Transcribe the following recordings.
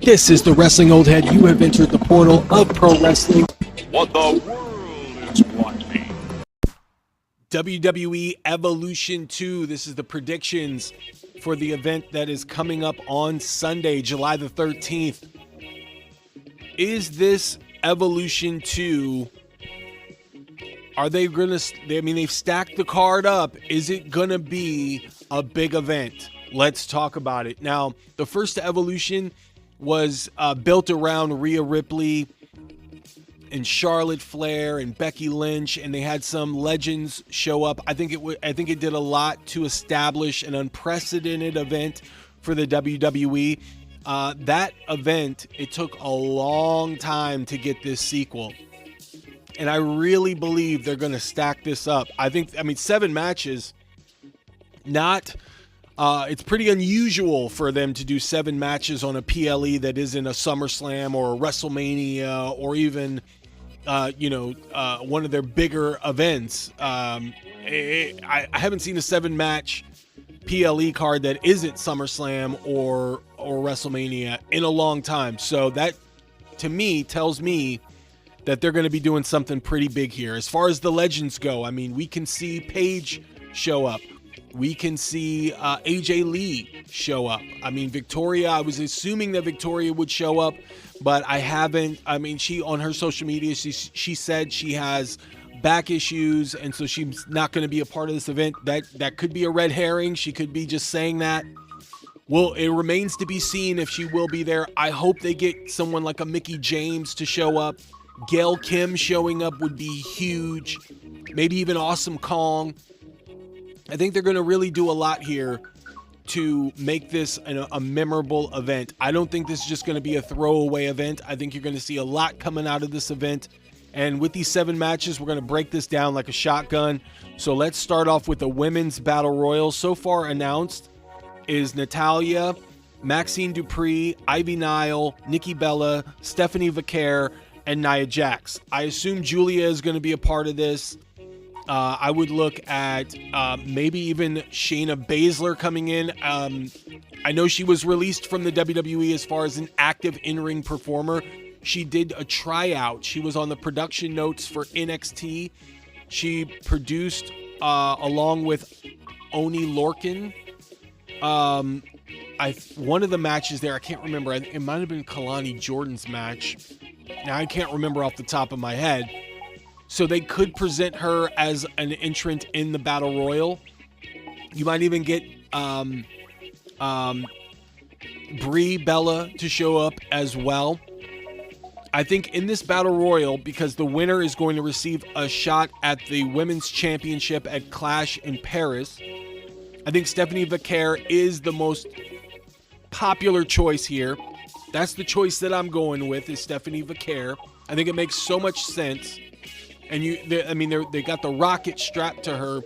This is the Wrestling Old Head. You have entered the portal of pro wrestling. What the world is watching. WWE Evolution 2. This is the predictions for the event that is coming up on Sunday, July the 13th. Is this Evolution 2? Are they going to, they've stacked the card up. Is it going to be a big event? Let's talk about it. Now, the first Evolution was built around Rhea Ripley and Charlotte Flair and Becky Lynch, and they had some legends show up. I think it did a lot to establish an unprecedented event for the WWE. That event, it took a long time to get this sequel. And I really believe they're going to stack this up. I mean, 7 matches, it's pretty unusual for them to do 7 matches on a PLE that isn't a SummerSlam or a WrestleMania or even, one of their bigger events. I haven't seen a 7-match PLE card that isn't SummerSlam or WrestleMania in a long time. So that, to me, tells me that they're going to be doing something pretty big here. As far as the legends go, I mean, we can see Paige show up. We can see AJ Lee show up. I mean, Victoria, I was assuming that Victoria would show up, but I haven't. I mean, she, on her social media, she said she has back issues, and so she's not going to be a part of this event. That could be a red herring. She could be just saying that. Well, it remains to be seen if she will be there. I hope they get someone like a Mickie James to show up. Gail Kim showing up would be huge. Maybe even Awesome Kong. I think they're going to really do a lot here to make this a memorable event. I don't think this is just going to be a throwaway event. I think you're going to see a lot coming out of this event. And with these 7 matches, we're going to break this down like a shotgun. So let's start off with the Women's Battle Royal. So far announced is Natalya, Maxine Dupree, Ivy Nile, Nikki Bella, Stephanie Vaquer, and Nia Jax. I assume Julia is going to be a part of this. I would look at maybe even Shayna Baszler coming in. I know she was released from the WWE as far as an active in-ring performer. She did a tryout. She was on the production notes for NXT. She produced along with Oni Lorcan. One of the matches there, I can't remember. It might have been Kalani Jordan's match. Now, I can't remember off the top of my head. So they could present her as an entrant in the Battle Royal. You might even get Brie Bella to show up as well. I think in this Battle Royal, because the winner is going to receive a shot at the Women's Championship at Clash in Paris, I think Stephanie Vaquer is the most popular choice here. That's the choice that I'm going with, is Stephanie Vaquer. I think it makes so much sense. And they got the rocket strapped to her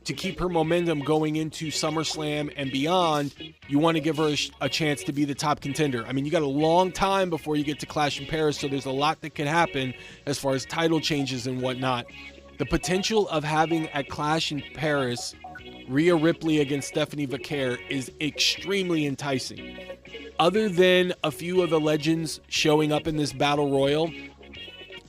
to keep her momentum going into SummerSlam and beyond. You want to give her a chance to be the top contender. I mean, you got a long time before you get to Clash in Paris, so there's a lot that can happen as far as title changes and whatnot. The potential of having at Clash in Paris Rhea Ripley against Stephanie Vaquer is extremely enticing. Other than a few of the legends showing up in this Battle Royal,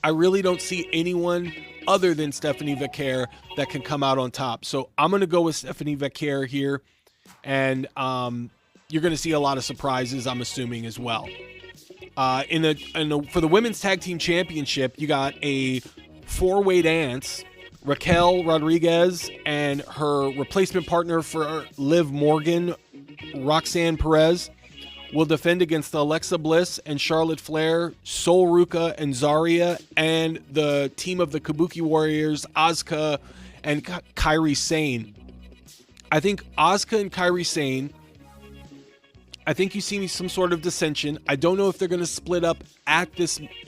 I really don't see anyone other than Stephanie Vaquer that can come out on top. So I'm going to go with Stephanie Vaquer here. And you're going to see a lot of surprises, I'm assuming, as well. For the Women's Tag Team Championship, you got a 4-way dance. Raquel Rodriguez and her replacement partner for Liv Morgan, Roxanne Perez, will defend against Alexa Bliss and Charlotte Flair, Sol Ruka and Zarya, and the team of the Kabuki Warriors, Asuka and Kairi Sane. I think Asuka and Kairi Sane, I think you see some sort of dissension. I don't know if they're going to split up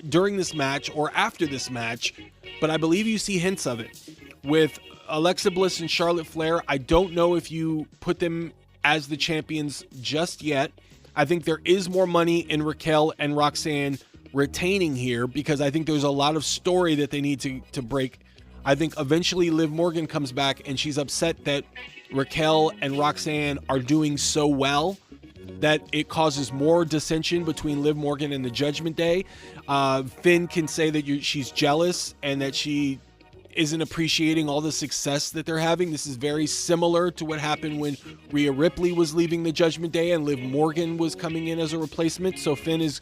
during this match or after this match, but I believe you see hints of it. With Alexa Bliss and Charlotte Flair, I don't know if you put them as the champions just yet. I think there is more money in Raquel and Roxanne retaining here because I think there's a lot of story that they need to break. I think eventually Liv Morgan comes back and she's upset that Raquel and Roxanne are doing so well. that it causes more dissension between Liv Morgan and the Judgment Day. Finn can say that she's jealous and that she isn't appreciating all the success that they're having. This is very similar to what happened when Rhea Ripley was leaving the Judgment Day and Liv Morgan was coming in as a replacement. So Finn is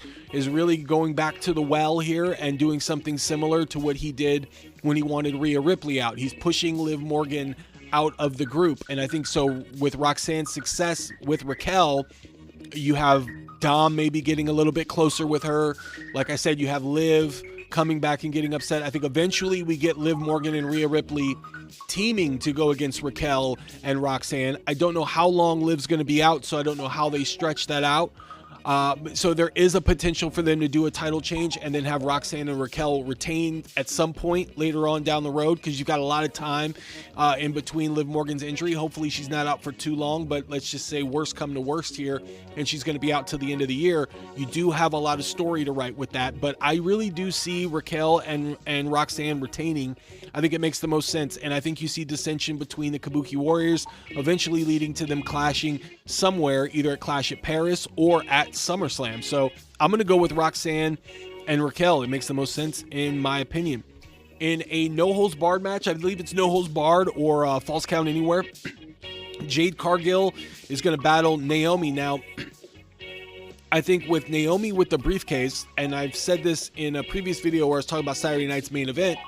really going back to the well here and doing something similar to what he did when he wanted Rhea Ripley out. He's pushing Liv Morgan out of the group. And I think so with Roxanne's success with Raquel, you have Dom maybe getting a little bit closer with her. Like I said, you have Liv coming back and getting upset. I think eventually we get Liv Morgan and Rhea Ripley teaming to go against Raquel and Roxanne. I don't know how long Liv's going to be out, so I don't know how they stretch that out. So there is a potential for them to do a title change and then have Roxanne and Raquel retained at some point later on down the road, because you've got a lot of time in between Liv Morgan's injury. Hopefully she's not out for too long, but let's just say worst come to worst here, and she's going to be out till the end of the year. You do have a lot of story to write with that, but I really do see Raquel and Roxanne retaining. I think it makes the most sense, and I think you see dissension between the Kabuki Warriors, eventually leading to them clashing somewhere, either at Clash at Paris or at SummerSlam. So I'm going to go with Roxanne and Raquel. It makes the most sense in my opinion. In a no-holds-barred match, I believe it's no-holds-barred or false count anywhere, Jade Cargill is going to battle Naomi. Now, I think with Naomi with the briefcase, and I've said this in a previous video where I was talking about Saturday night's main event,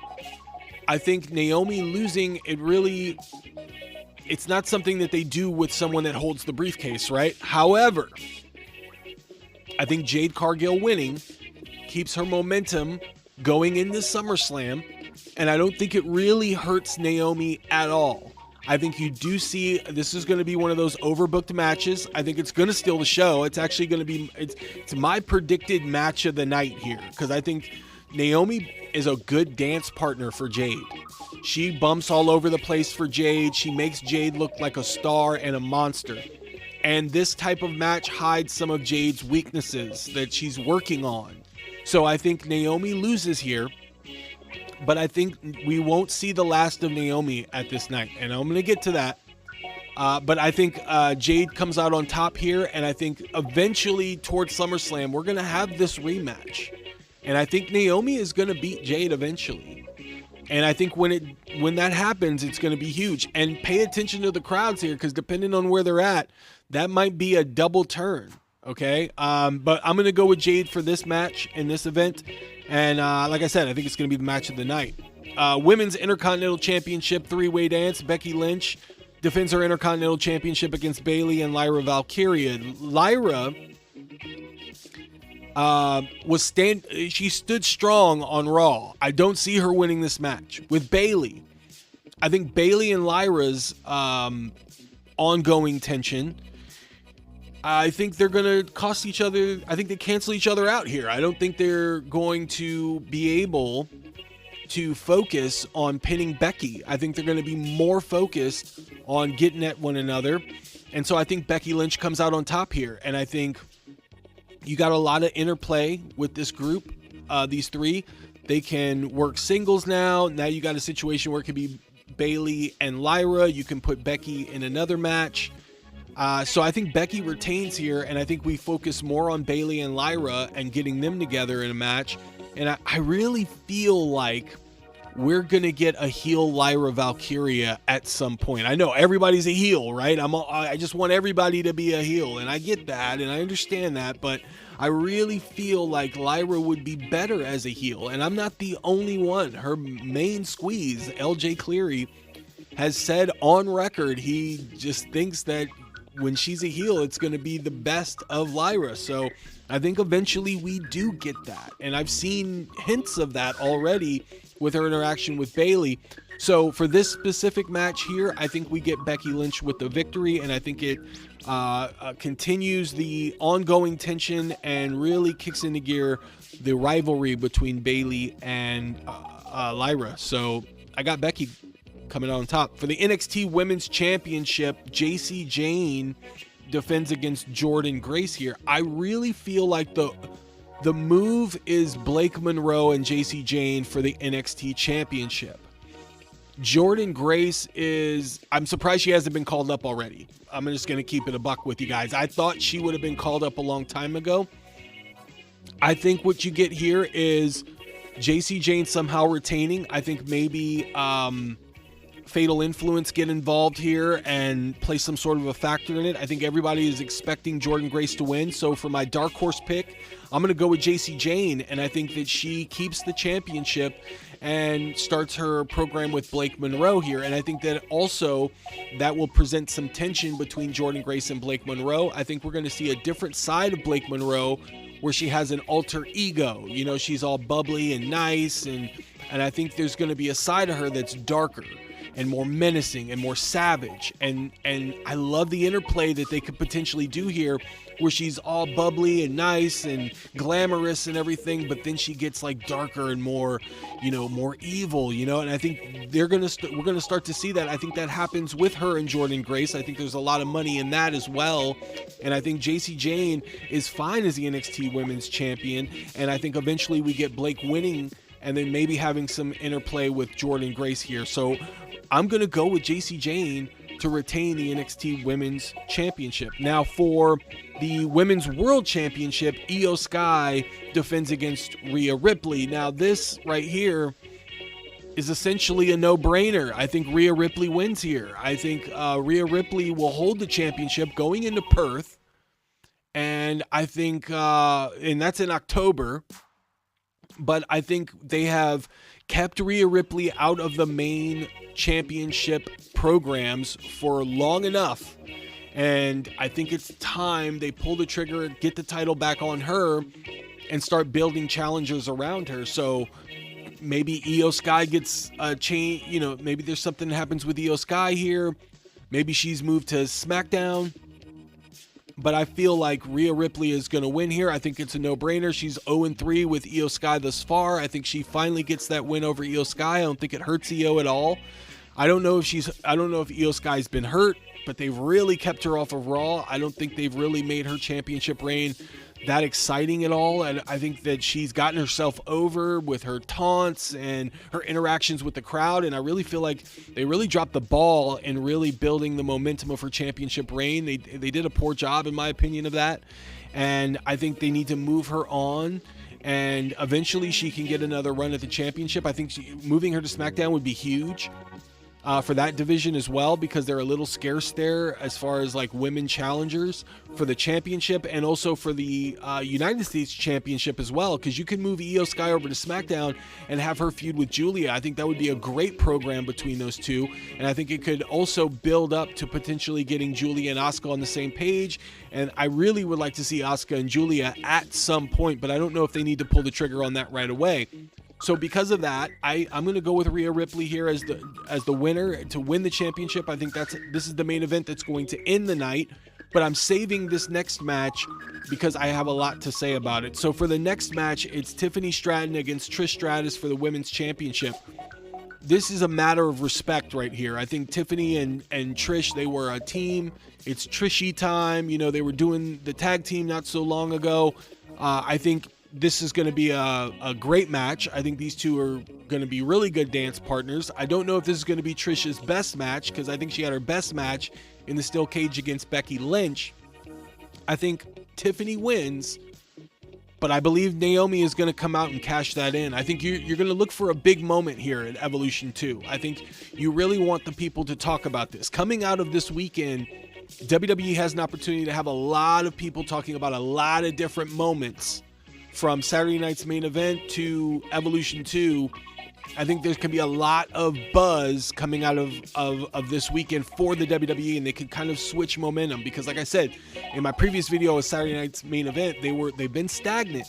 I think Naomi losing, it's not something that they do with someone that holds the briefcase, right? However, I think Jade Cargill winning keeps her momentum going into SummerSlam, and I don't think it really hurts Naomi at all. I think you do see this is going to be one of those overbooked matches. I think it's going to steal the show. It's actually going to be, it's my predicted match of the night here, because I think Naomi is a good dance partner for Jade. She bumps all over the place for Jade. She makes Jade look like a star and a monster. And this type of match hides some of Jade's weaknesses that she's working on. So I think Naomi loses here, but I think we won't see the last of Naomi at this night. And I'm going to get to that. But I think Jade comes out on top here, and I think eventually towards SummerSlam, we're going to have this rematch. And I think Naomi is going to beat Jade eventually. And I think when that happens, it's going to be huge. And pay attention to the crowds here, because depending on where they're at, that might be a double turn. Okay. But I'm going to go with Jade for this match in this event. And like I said, I think it's going to be the match of the night. Women's Intercontinental Championship three-way dance. Becky Lynch defends her Intercontinental Championship against Bayley and Lyra Valkyria. Lyra she stood strong on Raw. I don't see her winning this match. With Bayley, I think Bayley and Lyra's ongoing tension, I think they're going to cost each other. I think they cancel each other out here. I don't think they're going to be able to focus on pinning Becky. I think they're going to be more focused on getting at one another. And so I think Becky Lynch comes out on top here. And I think you got a lot of interplay with this group, these three. They can work singles now. Now you got a situation where it could be Bayley and Lyra. You can put Becky in another match. So I think Becky retains here, and I think we focus more on Bayley and Lyra and getting them together in a match. And I really feel like we're going to get a heel Lyra Valkyria at some point. I know everybody's a heel, right? I just want everybody to be a heel, and I get that, and I understand that, but I really feel like Lyra would be better as a heel, and I'm not the only one. Her main squeeze, LJ Cleary, has said on record he just thinks that when she's a heel, it's going to be the best of Lyra. So I think eventually we do get that, and I've seen hints of that already with her interaction with Bayley. So for this specific match here, I think we get Becky Lynch with the victory, and I think it continues the ongoing tension and really kicks into gear the rivalry between Bayley and Lyra. So I got Becky coming out on top. For the NXT Women's Championship, JC Jane defends against Jordan Grace here. I really feel like the move is Blake Monroe and JC Jane for the NXT Championship. Jordan Grace I'm surprised she hasn't been called up already. I'm just going to keep it a buck with you guys. I thought she would have been called up a long time ago. I think what you get here is JC Jane somehow retaining. I think maybe Fatal Influence get involved here and play some sort of a factor in it. I think everybody is expecting Jordan Grace to win. So for my dark horse pick, I'm going to go with JC Jane, and I think that she keeps the championship and starts her program with Blake Monroe here. And I think that also that will present some tension between Jordan Grace and Blake Monroe. I think we're going to see a different side of Blake Monroe where she has an alter ego. You know, she's all bubbly and nice, and I think there's going to be a side of her that's darker and more menacing and more savage. And I love the interplay that they could potentially do here, where she's all bubbly and nice and glamorous and everything, but then she gets like darker and more, you know, more evil, you know. And I think we're gonna start to see that. I think that happens with her and Jordan Grace. I think there's a lot of money in that as well. And I think JC Jane is fine as the NXT Women's Champion. And I think eventually we get Blake winning and then maybe having some interplay with Jordan Grace here. So I'm going to go with JC Jane to retain the NXT Women's Championship. Now for the Women's World Championship, Io Sky defends against Rhea Ripley. Now this right here is essentially a no-brainer. I think Rhea Ripley wins here. I think Rhea Ripley will hold the championship going into Perth. And I think, and that's in October, but I think they have kept Rhea Ripley out of the main championship programs for long enough. And I think it's time they pull the trigger, get the title back on her, and start building challengers around her. So maybe Io Sky gets a change, you know, maybe there's something that happens with Io Sky here. Maybe she's moved to SmackDown. But I feel like Rhea Ripley is going to win here. I think it's a no-brainer. She's 0-3 with Io Sky thus far. I think she finally gets that win over Io Sky. I don't think it hurts Io at all. I don't know if Io Sky's been hurt, but they've really kept her off of Raw. I don't think they've really made her championship reign that exciting at all. And I think that she's gotten herself over with her taunts and her interactions with the crowd. And I really feel like they really dropped the ball in really building the momentum of her championship reign. They did a poor job, in my opinion, of that. And I think they need to move her on. And eventually she can get another run at the championship. I think moving her to SmackDown would be huge for that division as well, because they're a little scarce there as far as like women challengers for the championship, and also for the United States Championship as well, because you can move Io Sky over to SmackDown and have her feud with Julia. I think that would be a great program between those two, and I think it could also build up to potentially getting Julia and Asuka on the same page. And I really would like to see Asuka and Julia at some point, but I don't know if they need to pull the trigger on that right away. So because of that, I'm going to go with Rhea Ripley here as the winner to win the championship. I think this is the main event that's going to end the night, but I'm saving this next match because I have a lot to say about it. So for the next match, it's Tiffany Stratton against Trish Stratus for the Women's Championship. This is a matter of respect right here. I think Tiffany and Trish, they were a team. It's Trishy time. You know, they were doing the tag team not so long ago. I think this is going to be a great match. I think these two are going to be really good dance partners. I don't know if this is going to be Trish's best match, because I think she had her best match in the steel cage against Becky Lynch. I think Tiffany wins, but I believe Naomi is going to come out and cash that in. I think you're going to look for a big moment here at Evolution 2. I think you really want the people to talk about this. Coming out of this weekend, WWE has an opportunity to have a lot of people talking about a lot of different moments from Saturday night's main event to Evolution 2. I think there can be a lot of buzz coming out of this weekend for the WWE, and they could kind of switch momentum, because like I said in my previous video of Saturday night's main event, they've been stagnant,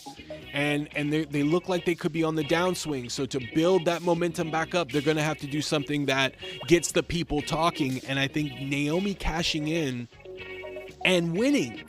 and they look like they could be on the downswing. So to build that momentum back up, they're going to have to do something that gets the people talking, and I think Naomi cashing in and winning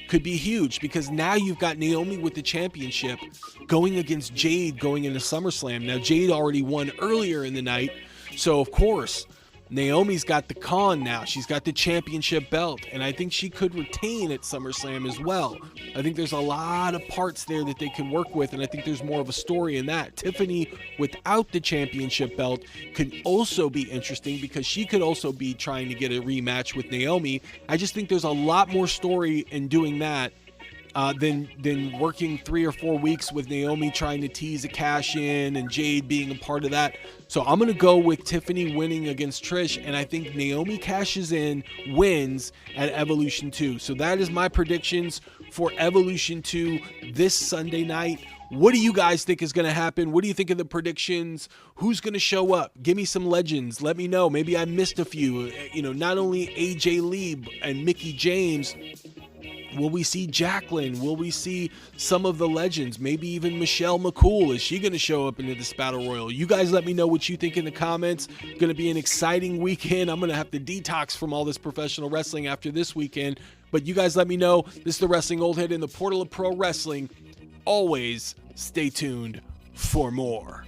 could be huge, because now you've got Naomi with the championship going against Jade going into SummerSlam. Now Jade already won earlier in the night, so of course Naomi's got the con now. She's got the championship belt, and I think she could retain at SummerSlam as well. I think there's a lot of parts there that they can work with, and I think there's more of a story in that. Tiffany, without the championship belt, could also be interesting because she could also be trying to get a rematch with Naomi. I just think there's a lot more story in doing that than working 3 or 4 weeks with Naomi trying to tease a cash in and Jade being a part of that. So I'm going to go with Tiffany winning against Trish, and I think Naomi cashes in, wins at Evolution 2. So that is my predictions for Evolution 2 this Sunday night. What do you guys think is going to happen? What do you think of the predictions? Who's going to show up? Give me some legends. Let me know. Maybe I missed a few. Not only AJ Lee and Mickie James. Will we see Jacqueline? Will we see some of the legends? Maybe even Michelle McCool. Is she going to show up into this Battle Royal? You guys let me know what you think in the comments. Going to be an exciting weekend. I'm going to have to detox from all this professional wrestling after this weekend. But you guys let me know. This is the Wrestling Old Head in the Portal of Pro Wrestling. Always stay tuned for more.